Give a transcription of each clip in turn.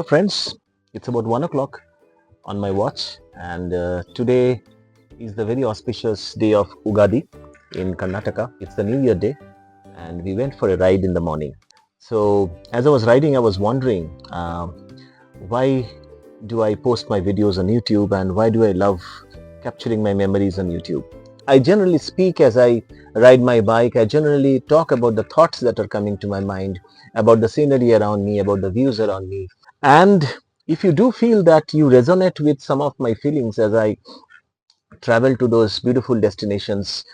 friends, it's about 1 o'clock on my watch, and today is the very auspicious day of Ugadi in Karnataka. It's the New Year day, and we went for a ride in the morning. So as I was riding, I was wondering why do I post my videos on YouTube, and why do I love capturing my memories on YouTube? I generally speak as I ride my bike. I generally talk about the thoughts that are coming to my mind, about the scenery around me, about the views around me. And if you do feel that you resonate with some of my feelings as I travel to those beautiful destinations,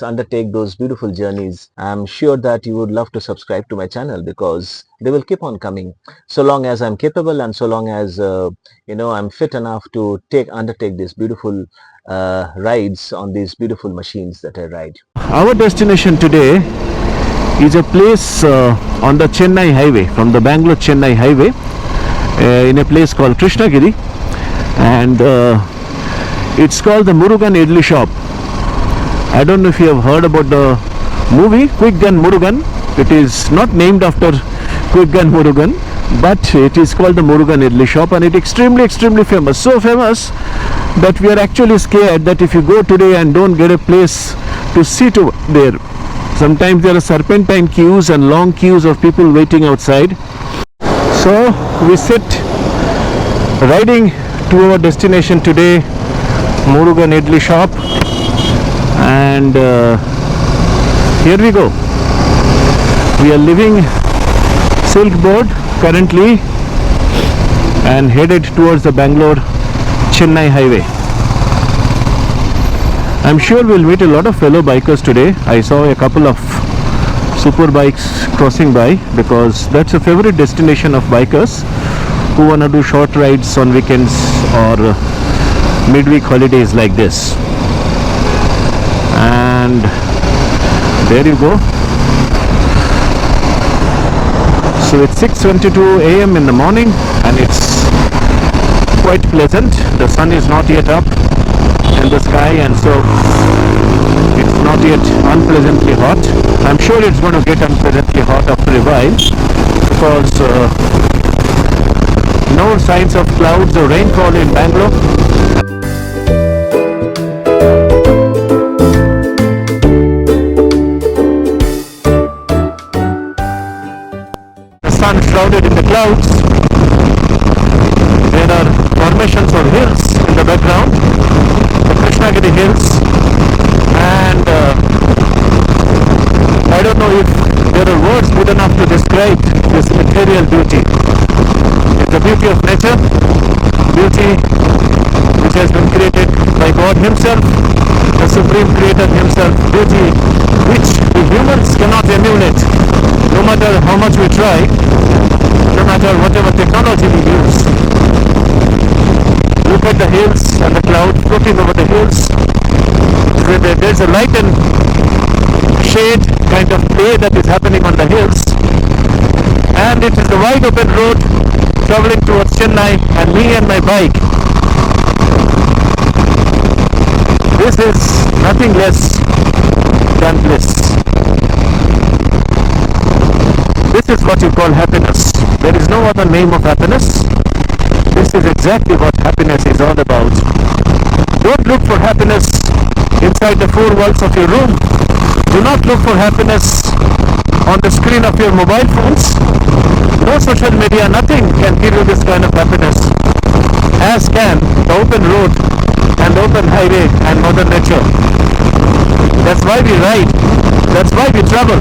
undertake those beautiful journeys, I'm sure that you would love to subscribe to my channel, because they will keep on coming so long as I'm capable, and so long as I'm fit enough to undertake these beautiful rides on these beautiful machines that I ride. Our destination today is a place on the Chennai highway, from the Bangalore Chennai highway, in a place called Krishnagiri, and it's called the Muruganidli Shop. I don't know if you have heard about the movie Quick Gun Murugan. It is not named after Quick Gun Murugan, but it is called the Muruganidli Shop, and it's extremely famous. So famous that we are actually scared that if you go today and don't get a place to sit there, sometimes there are serpentine queues and long queues of people waiting outside. So we sit riding to our destination today, Muruganidli Shop, and here we go. We are leaving Silk Board currently and headed towards the Bangalore Chennai highway. I'm sure we'll meet a lot of fellow bikers today. I saw a couple of super bikes crossing by, because that's a favorite destination of bikers who want to do short rides on weekends or midweek holidays like this. And there you go. So it's 6:22 a.m. in the morning, and it's quite pleasant. The sun is not yet up in the sky, and so it's not yet unpleasantly hot. I'm sure it's going to get unpleasantly hot after a while, because no signs of clouds or rainfall in Bangalore. The sun shrouded in the clouds. There are formations or hills in the background, the Krishnagiri hills, and I don't know if there are words good enough to describe this ethereal beauty. It's the beauty of nature, beauty which has been created by God Himself, the Supreme Creator Himself, beauty which the humans cannot emulate, no matter how much we try, no matter whatever technology we use. Look at the hills and the cloud floating over the hills. There's a light and shade kind of play that is happening on the hills, and it is the wide open road traveling towards Chennai, and me and my bike. This is nothing less than bliss. This is what you call happiness. There is no other name of happiness. This is exactly what happiness is all about. Don't look for happiness inside the four walls of your room. Do not look for happiness on the screen of your mobile phones. No social media, nothing can give you this kind of happiness, as can the open road and the open highway and mother nature. That's why we ride. That's why we travel.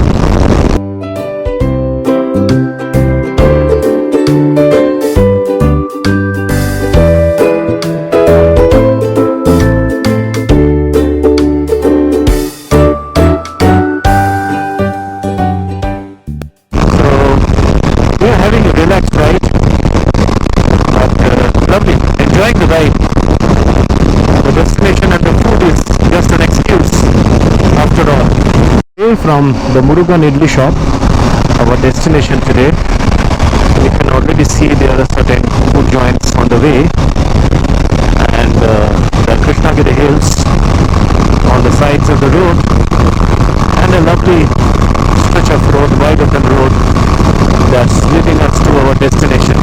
From the Muruganidli Shop, our destination today, you can already see there are certain food joints on the way, and the Krishnagiri hills on the sides of the road, and a lovely stretch of road, wide open road, that's leading us to our destination.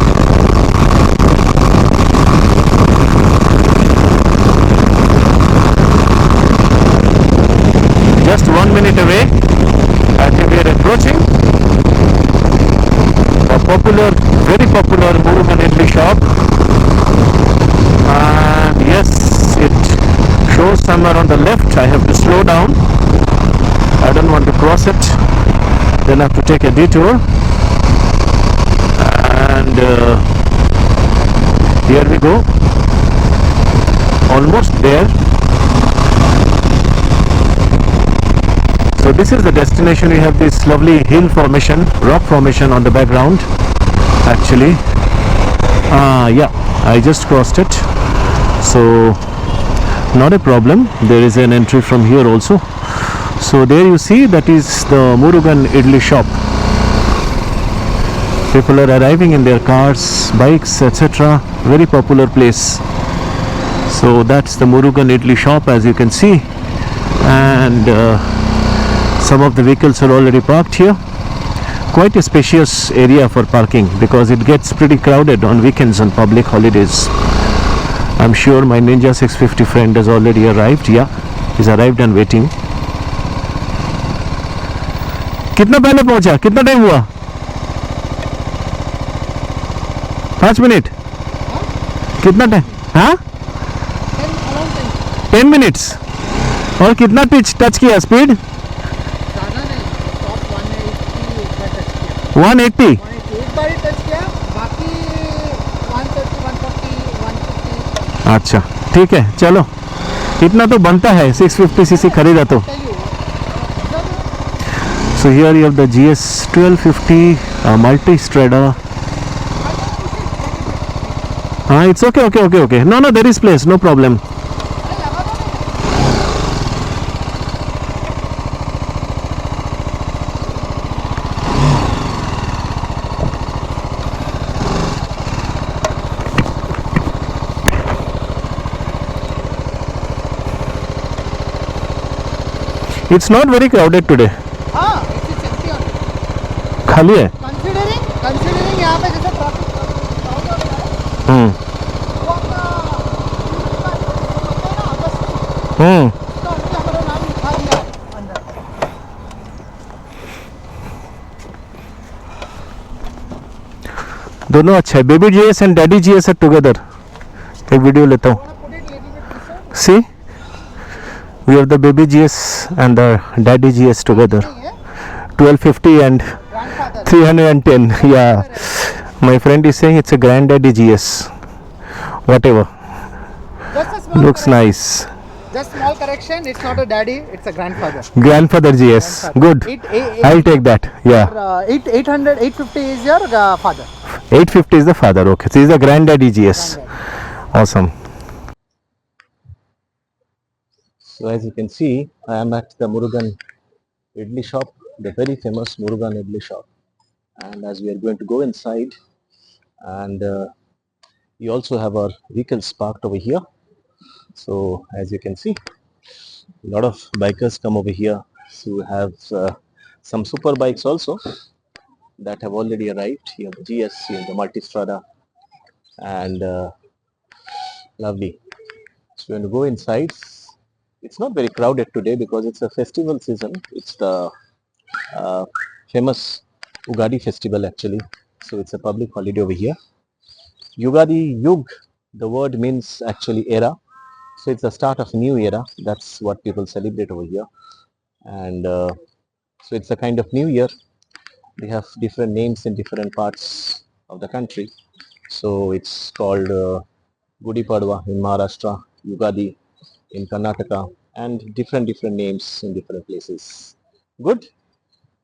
approaching a popular, very popular Muruganidli shop, and yes, it shows somewhere on the left. I have to slow down. I don't want to cross it, then I have to take a detour, and here we go, almost there. So this is the destination. We have this lovely hill formation, rock formation on the background actually. Yeah, I just crossed it, so not a problem. There is an entry from here also. So there you see, that is the Muruganidli shop. People are arriving in their cars, bikes, etc. Very popular place. So that's the Muruganidli shop, as you can see, and some of the vehicles are already parked here. Quite a spacious area for parking, because it gets pretty crowded on weekends and public holidays. I'm sure my Ninja 650 friend has already arrived. Yeah, he's arrived and waiting. कितना पहले पहुंचा, कितना time हुआ? 5 minute? कितना time? हाँ, 10 minutes. और कितना touch किया स्पीड? 180. एक बार ही टच किया, बाकी 130, 140, 150. अच्छा ठीक है, चलो इतना तो बनता है 650 सीसी खरीदा तो. So here you have the GS 1250 multi-strada. It's okay. No, there is place, no problem. It's not very crowded today. हाँ, it's empty only. खाली है. Considering यहाँ पे जैसे ट्रैफिक crowd हो रहा है, हम्म वो अपना होता है ना अगस्त, हम्म तो हमने हमारा नाम लिखा दिया अंदर. दोनों अच्छा है. Baby GS and daddy GS are together. एक वीडियो लेता हूँ. Put it little bit closer. See, we have the baby GS and the daddy GS together. 1250 and Grandfather. 310. Yeah, my friend is saying it's a granddaddy GS. Whatever, Just a small looks correction. nice. Just small correction. It's not a daddy. It's a grandfather. Grandfather GS. Good. I'll take that. Yeah, 800, 850 is your father. 850 is the father. Okay, so he's a granddaddy GS. Awesome. So as you can see, I am at the Muruganidli shop, the very famous Muruganidli shop. And as we are going to go inside, and we also have our vehicles parked over here. So as you can see, a lot of bikers come over here. So we have some super bikes also that have already arrived. Here the GS, here the Multistrada, and lovely. So we're going to go inside. It's not very crowded today because it's a festival season. It's the famous Ugadi festival actually. So it's a public holiday over here. Ugadi, Yug, the word means actually era. So it's the start of new era. That's what people celebrate over here. And so it's a kind of new year. They have different names in different parts of the country. So it's called Gudi Padwa in Maharashtra, Ugadi in Karnataka, and different names in different places. Good.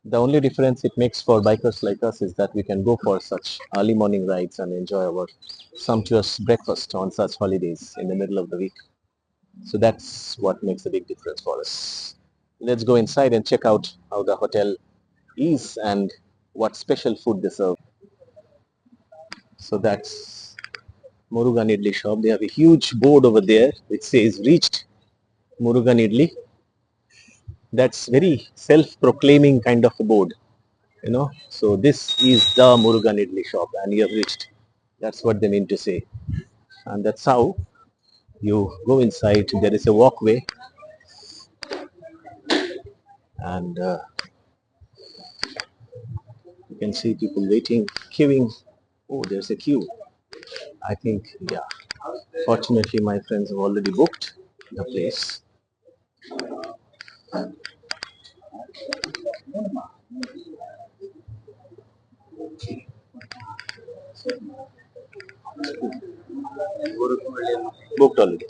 The only difference it makes for bikers like us is that we can go for such early morning rides and enjoy our sumptuous breakfast on such holidays in the middle of the week. So that's what makes a big difference for us. Let's go inside and check out how the hotel is and what special food they serve. So that's Muruganidli shop. They have a huge board over there which says reached Muruganidli. That's very self-proclaiming kind of a board, you know. So this is the Muruganidli shop and you have reached. That's what they mean to say. And that's how you go inside. There is a walkway and can see people waiting, queuing. Oh, there's a queue. I think, yeah. Fortunately, my friends have already booked the place. Booked already.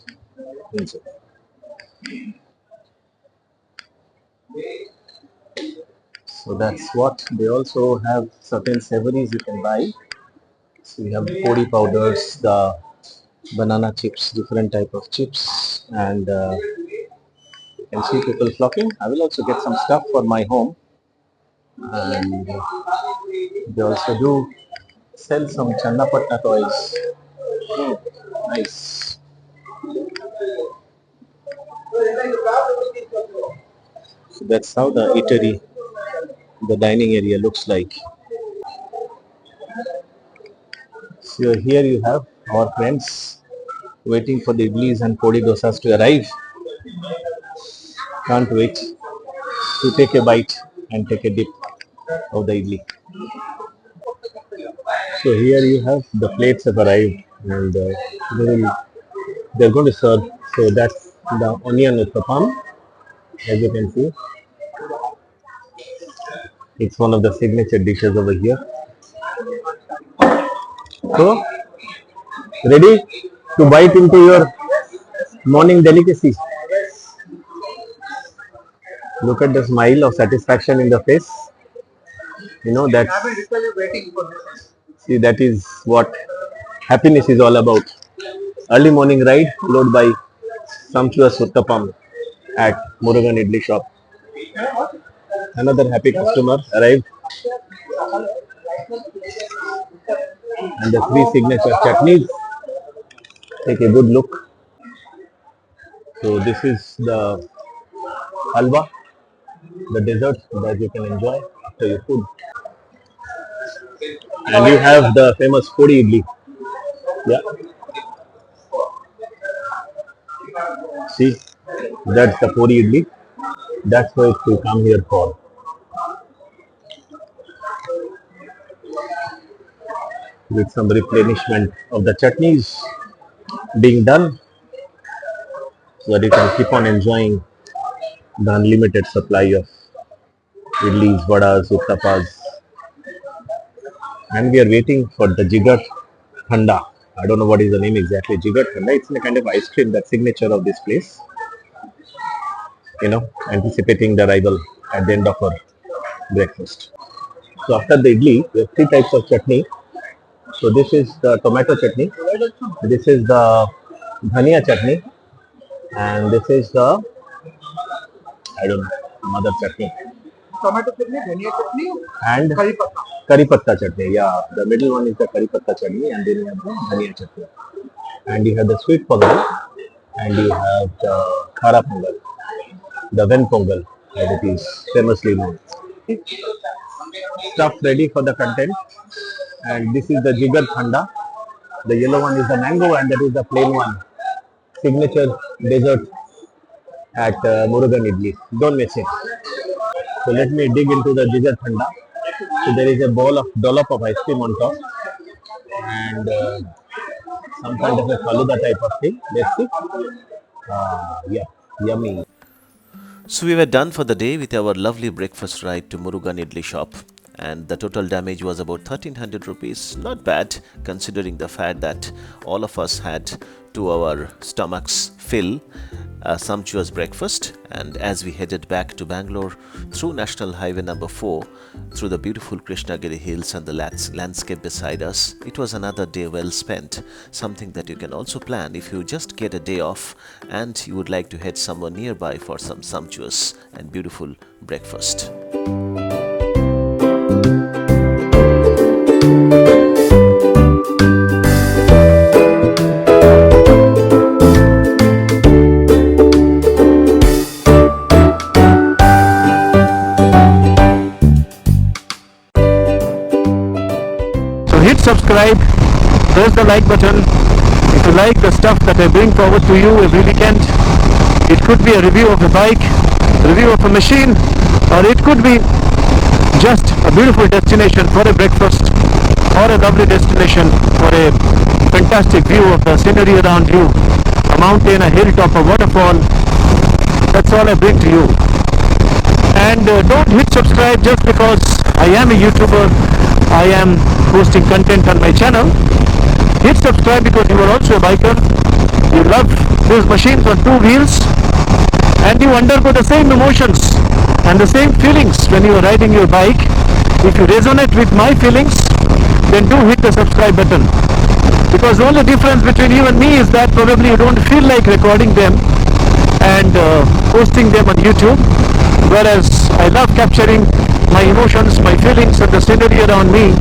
Inside. So that's what they also have. Certain savories you can buy. So we have the podi powders, the banana chips, different type of chips, and you can see people flocking. I will also get some stuff for my home, and they also do sell some Channapatna toys. Mm, nice. So that's how the eatery, the dining area looks like. So here you have our friends waiting for the idlis and podi dosas to arrive. Can't wait to take a bite and take a dip of the idli. So here you have the plates have arrived, and they're going to serve. So that's the onion with the palm, as you can see. It's one of the signature dishes over here. So ready to bite into your morning delicacy. Look at the smile of satisfaction in the face. You know that. See, that is what happiness is all about. Early morning ride followed by sumptuous uttapam at Muruganidli Shop. Another happy customer arrived, and the three signature chutneys. Take a good look. So this is the halwa, the dessert that you can enjoy after your food. And you have the famous Podi Idli. Yeah, see, that's the Podi Idli. That's what we come here for. With some replenishment of the chutneys being done so that you can keep on enjoying the unlimited supply of idlis, vadas, uttapas. And we are waiting for the Jigar Thanda. I don't know what is the name exactly. Jigar Thanda. It's a kind of ice cream, that signature of this place. Anticipating the arrival at the end of our breakfast. So after the idli, we have three types of chutney. So this is the tomato chutney. This is the dhania chutney, and this is the, I don't know, some other chutney. Tomato chutney, dhania chutney, And curry patta chutney. Yeah, the middle one is the curry patta chutney, and then you have the dhania chutney. And you have the sweet pongal, and you have the khara pongal, the ven pongal, as it is famously known. Stuff ready for the content, and this is the Jigar Thanda. The yellow one is the mango, and that is the plain one. Signature dessert at Muruganidli. Don't miss it. So let me dig into the Jigar Thanda. So there is a dollop of ice cream on top, and some kind of a faluda type of thing. Let's see. Yeah, yummy. So we were done for the day with our lovely breakfast ride to Muruganidli Shop, and the total damage was about 1300 rupees. Not bad considering the fact that all of us had to our stomachs fill a sumptuous breakfast. And as we headed back to Bangalore through National Highway number 4, through the beautiful Krishnagiri hills and the landscape beside us, it was another day well spent. Something that you can also plan if you just get a day off and you would like to head somewhere nearby for some sumptuous and beautiful breakfast. Hit subscribe, press the like button. If you like the stuff that I bring forward to you every weekend, it could be a review of a bike, review of a machine, or it could be just a beautiful destination for a breakfast, or a lovely destination for a fantastic view of the scenery around you, a mountain, a hilltop, a waterfall. That's all I bring to you. And don't hit subscribe just because I am a YouTuber, I am posting content on my channel. Hit subscribe because you are also a biker, you love these machines on two wheels, and you undergo the same emotions and the same feelings when you are riding your bike. If you resonate with my feelings, then do hit the subscribe button, because the only difference between you and me is that probably you don't feel like recording them and posting them on YouTube, whereas I love capturing my emotions, my feelings, and the scenery around me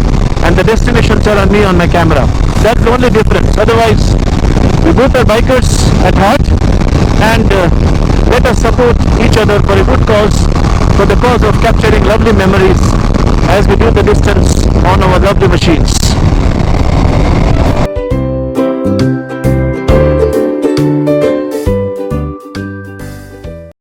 and the destinations around me on my camera. That's the only difference. Otherwise, we both are bikers at heart, and let us support each other for a good cause, for the cause of capturing lovely memories as we do the distance on our lovely machines.